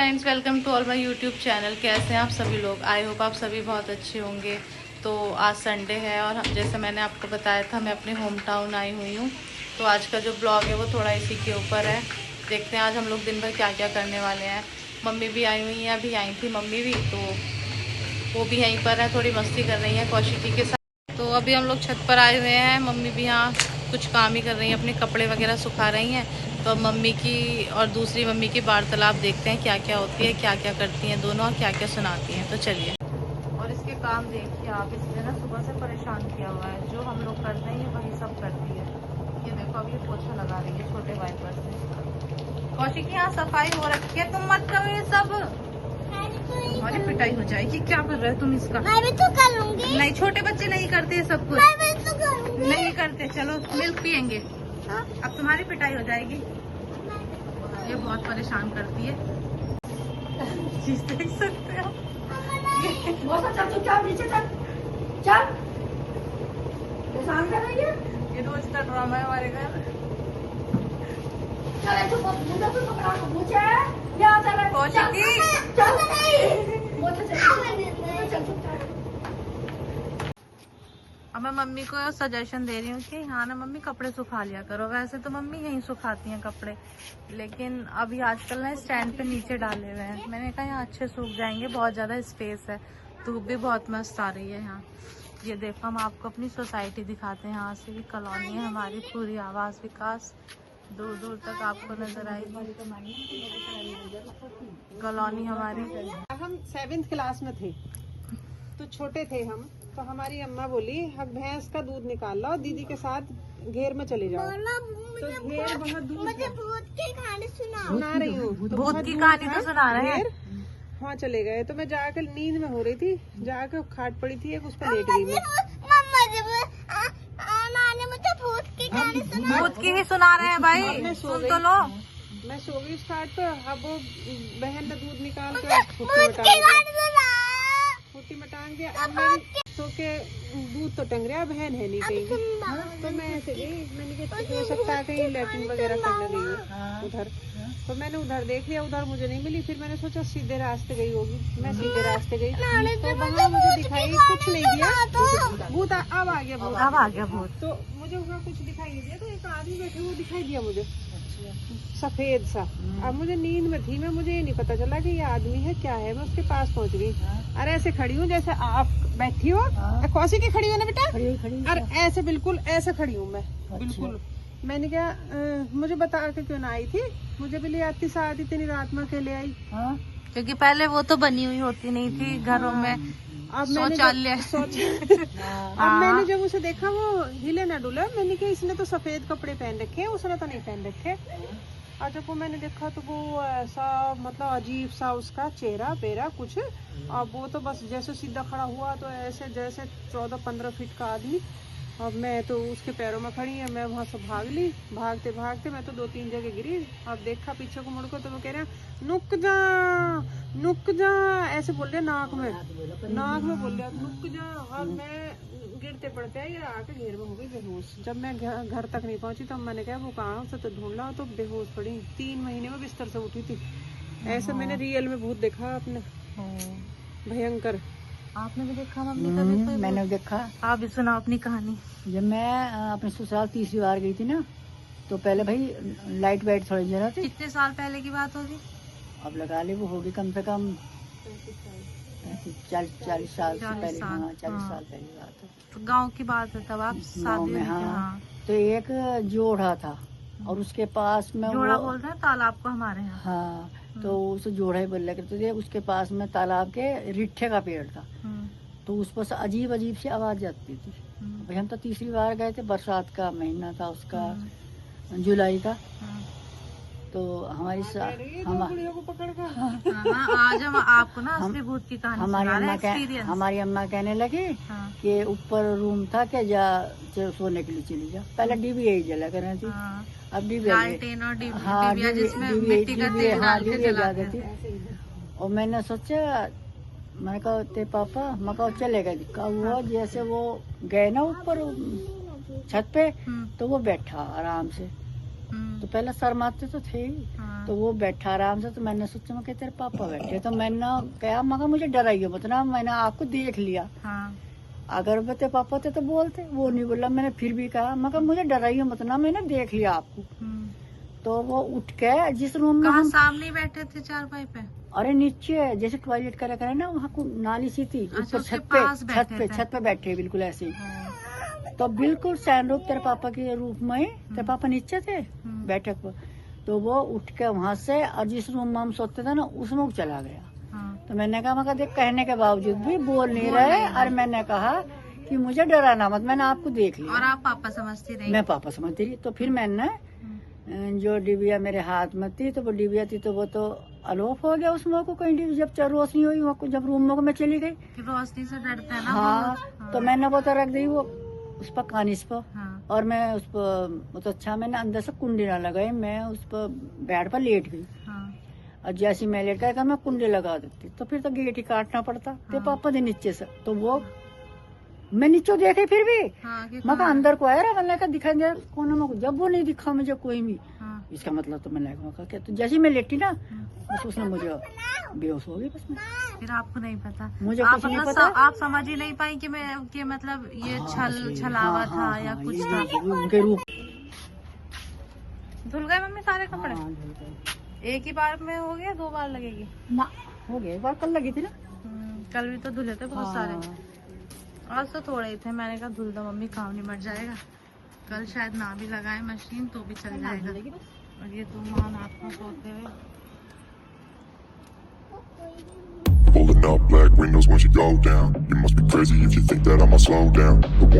Friends, welcome to all my YouTube channel. कैसे हैं आप सभी लोग? आई होप आप सभी बहुत अच्छे होंगे। तो आज संडे है और जैसे मैंने आपको बताया था मैं अपने होम टाउन आई हुई हूँ। तो आज का जो ब्लॉग है वो थोड़ा इसी के ऊपर है। देखते हैं आज हम लोग दिन भर क्या क्या करने वाले हैं। मम्मी भी आई हुई हैं, अभी आई थी मम्मी भी, तो वो भी यहीं पर है, थोड़ी मस्ती कर रही हैं कौशिकी के साथ। तो अभी हम लोग छत पर आए हुए हैं, मम्मी भी यहाँ कुछ काम ही कर रही हैं, अपने कपड़े वगैरह सुखा रही हैं। तो अब मम्मी की और दूसरी मम्मी की वार्तालाप देखते हैं क्या क्या होती है, क्या क्या करती हैं दोनों और क्या क्या सुनाती हैं। तो चलिए। और इसके काम देखिए आप, इसने ना सुबह से परेशान किया हुआ है। जो हम लोग करते हैं वही सब करती है। ये देखो अब ये पोछा लगा रही है छोटे वाइपर से। कौशिक यहाँ सफाई हो रखी है, तुम मत करो ये सब, हमारी पिटाई हो जाएगी। क्या कर रहे हो तुम इसका? मैं भी तो करूंगी। नहीं, छोटे बच्चे नहीं करते ये सब कुछ। मैं भी तो करूंगी। नहीं करते। चलो मिल्क पियेंगे। अब तुम्हारी पिटाई हो जाएगी। ये बहुत परेशान करती है। चीज देख सकते हो। ये रोज का ड्रामा है हमारे घर। अब मैं मम्मी को सजेशन दे रही हूँ कि हाँ ना मम्मी कपड़े सुखा लिया करो। वैसे तो मम्मी यहीं सुखाती हैं कपड़े, लेकिन अभी आजकल ना स्टैंड पे नीचे डाले हुए हैं। मैंने कहा यहाँ अच्छे सूख जाएंगे, बहुत ज़्यादा स्पेस है। धूप भी बहुत मस्त आ रही है यहाँ। ये देखो हम आपको अपनी सोसाइटी दिखाते हैं। यहाँ से भी कॉलोनी है हमारी पूरी, आवास विकास दूर दूर तक आपको नजर आएगी कॉलोनी हमारी। हम 7th क्लास में थे तो छोटे थे हम, तो हमारी अम्मा बोली अब भैंस का दूध निकाल लो, दीदी के साथ घेर में चले जाओ। तो घेर बहुत दूर मुझे भूत की कहानी सुना रही हूँ, तो भूत की कहानी तो सुना रहे हैं। वहाँ चले गए तो मैं जाकर नींद में हो रही थी, जाकर खाट पड़ी थी एक, उस पर लेट गई मैं। नानी मुझे भूत की कहानी सुना। भूत की ही सुना रहे हैं भाई, सुन तो लो। मैं सो गई स्टार्ट पे। अब वो बहन ने दूध निकाल के फुट्टी में टांग दिया। अब मैं सो के दूध तो टंग रहा, बहन है नहीं कहीं। तो मैं ऐसे गई, मैंने कहा हो सकता है कहीं लैट्रिन वगैरह करने गई है उधर। तो मैंने उधर देख लिया, उधर मुझे नहीं मिली। फिर मैंने सोचा सीधे रास्ते गई होगी, मैं सीधे रास्ते गई तो वहाँ मुझे दिखाई कुछ नहीं दिया भूत। अब आ गया भूत, अब आ गया भूत। तो मुझे वहाँ कुछ दिखाई नहीं दिया। तो एक आदमी बैठे वो दिखाई दिया मुझे, सफेद सा। अब मुझे नींद में थी मैं, मुझे ये नहीं पता चला कि ये आदमी है क्या है। मैं उसके पास पहुंच गई और ऐसे खड़ी हूँ जैसे आप बैठी हो। कौसी की खड़ी हो ना बेटा? और ऐसे बिल्कुल ऐसे खड़ी हूँ मैं, बिल्कुल। मैंने क्या मुझे बता के क्यों ना आई थी? मुझे भी ले आती साथ, इतनी रात में अकेले आई। क्योंकि पहले वो तो बनी हुई होती नहीं थी घरों में, अब शौचालय। अब मैंने जब उसे देखा वो हिले ना डुला, मैंने कहा इसने तो सफेद कपड़े पहन रखे हैं, उसने तो नहीं पहन रखे। और जब वो मैंने देखा तो वो ऐसा मतलब अजीब सा उसका चेहरा पेरा कुछ। अब वो तो बस जैसे सीधा खड़ा हुआ तो ऐसे जैसे 14-15 फीट का आदमी। अब मैं तो उसके पैरों में खड़ी है, मैं वहाँ से भाग ली। भागते भागते मैं तो 2-3 जगह गिरी। अब देखा पीछे को मुड़कर तो वो कह रहे हैं नुक जा नुक जा, ऐसे बोल रहे नाक में बोल रहे नुक जा। और मैं गिरते पड़ते ये आके घेर में हो गई बेहोश। जब मैं घर तक नहीं पहुंची तो मैंने कहा वो कहाँ से, तो ढूंढ ला तो बेहोश पड़ी। 3 महीने में बिस्तर से उठी थी। ऐसे मैंने रियल में भूत देखा आपने, भयंकर। आपने भी देखा मम्मी कभी कोई? मैंने देखा। आप भी सुनाओ अपनी कहानी। जब मैं अपने ससुराल तीसरी बार गई थी ना, तो पहले भाई लाइट वाइट थोड़ी जरा थी। कितने साल पहले की बात होगी? अब लगा ले वो होगी कम से कम 40 साल से पहले। हाँ 40 साल पहले की बात है। तो गांव की बात है तब आप गाँव में। हाँ तो एक जोड़ा था और उसके पास में जोड़ा बोलते हैं तालाब को हमारे यहाँ। हाँ तो उसे जोड़ा ही बोल करते थे। उसके पास में तालाब के रिट्ठे का पेड़ था, तो उस पर से अजीब अजीब सी आवाज जाती थी। भाई हम तो तीसरी बार गए थे, बरसात का महीना था उसका, जुलाई का। तो हमारी आज हम आपको ना असली भूत की कहानी सुना रहे हैं, एक्सपीरियंस। हमारी अम्मा कहने लगी कि ऊपर रूम था क्या, जा सोने के लिए चली जा। पहले डीबी यही जला कर रही थी, अब डीबी जिसमें मिट्टी का तेल डाल के जलाते थे। और मैंने सोचा, मैंने कहा ते पापा, मैं कहा चलेगा। दिखा हुआ जैसे वो गए ना ऊपर छत पे, तो वो बैठा आराम से। तो पहले शर्माते तो थे ही। तो वो बैठा आराम से, तो मैंने सोचा मैं तेरे पापा बैठे, तो मैंने कहा मगर मुझे डराइए मत ना, मैंने आपको देख लिया। अगर वो तेरे पापा थे तो बोलते, वो नहीं बोला। मैंने फिर भी कहा मगर मुझे डराइए मत ना, मैंने देख लिया आपको। तो वो उठ के जिस रूम में हम सामने बैठे थे चारपाई पे, अरे नीचे जैसे टॉयलेट करा करे ना, वहाँ को नाली सी थी, ऊपर छत पे बैठे बिल्कुल ऐसे ही। तो बिल्कुल सैनरूप तेरे पापा के रूप में, तेरे पापा नीचे थे बैठक पर। तो वो उठ के वहाँ से, और जिस रूम में हम सोते थे ना उसमें वो चला गया। तो मैंने कहा मगर देख, कहने के बावजूद भी बोल नहीं रहे। और मैंने कहा कि मुझे डराना मत, मैंने आपको देख लिया। और आप पापा समझती रही? मैं पापा समझती रही। तो फिर मैंने जो डिबिया मेरे हाथ में थी, तो वो डिबिया थी, तो वो तो अलोप हो गया उसमें को कहीं। जब रोशनी हुई वहाँ को, जब रूम में को मैं चली गई, रोशनी से डरते हैं ना। हाँ। तो मैंने वो तो रख दी वो उस पर कानिस पर। और मैं उस पर बहुत अच्छा, मैंने अंदर से कुंडी ना लगाई, मैं उस पर बेड पर लेट गई। और जैसी मैं लेट गई, मैं कुंडी लगा देती तो फिर तो गेट ही काटना पड़ता। तो पापा थे नीचे से, तो वो मैं नीचे देखे फिर भी मगर अंदर को आया रहा, मैंने दिखाई दे कोने में। जब वो नहीं दिखा मुझे कोई भी, इसका मतलब तो मैंने कहा क्या। तो जैसे मैं लेटी ना, बस उसने मुझे बेहोश हो गई बस। फिर आपको नहीं पता, मुझे कुछ नहीं पता। आप समझ ही नहीं पाई कि मतलब ये छलावा था या कुछ था। उनके रूप धुल गए मम्मी सारे कपड़े? एक ही बार में हो गया, 2 बार लगेगी ना? हो गया, एक बार कल लगी थी ना। कल भी तो धुले थे बहुत सारे, आज तो थोड़े ही थे। मैंने कहा धुल दो मम्मी, काम नहीं मर जाएगा। कल शायद ना भी लगाए मशीन तो भी चल जाएगा। और ये तूफान आपको सोते हुए Pulling up black windows once you go down. You must be crazy if you think that I'ma slow down. The one